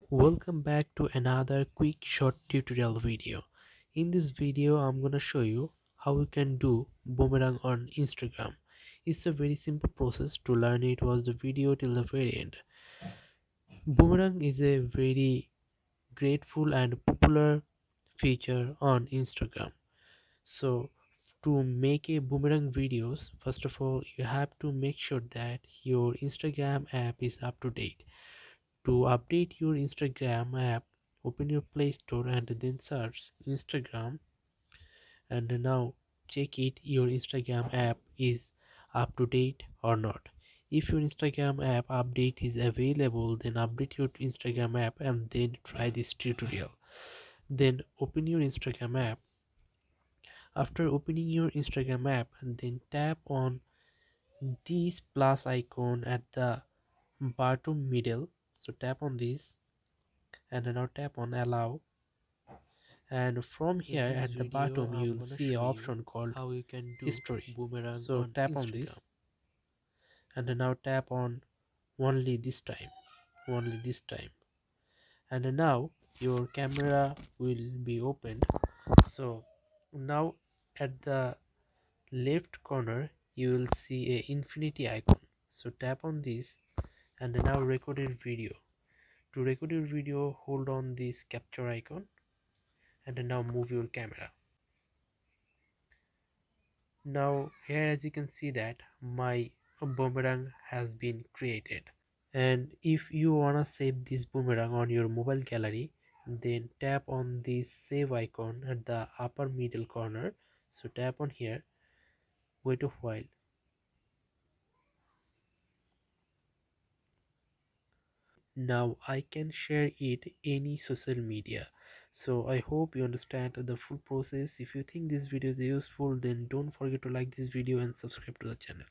Welcome back to another quick short tutorial video. In this video I'm gonna show you how you can do boomerang on Instagram. It's a very simple process. To learn it, watch the video till the very end. Boomerang is a very grateful and popular feature on Instagram. So to make a boomerang videos, first of all you have to make sure that your Instagram app is up to date. To update your Instagram app, open your Play Store and then search Instagram, and now check it your Instagram app is up to date or not. If your Instagram app update is available, then update your Instagram app and then try this tutorial. Then open your Instagram app. After opening your Instagram app, and then tap on this plus icon at the bottom middle. So tap on this and now tap on allow, and from In here this at the video, bottom you I'm will gonna see an show you option called how you can do history. boomerang So on tap on this Instagram. and now tap on only this time, only this time, and now your camera will be opened. So now at the left corner you will see a infinity icon. So tap on this and now recorded video. To record your video, hold on this capture icon and now move your camera. Now here, as you can see, that my boomerang has been created. And if you wanna save this boomerang on your mobile gallery, then tap on this save icon at the upper middle corner. So tap on here, wait a while. Now I can share it any social media. So I hope you understand the full process. If you think this video is useful, then don't forget to like this video and subscribe to the channel.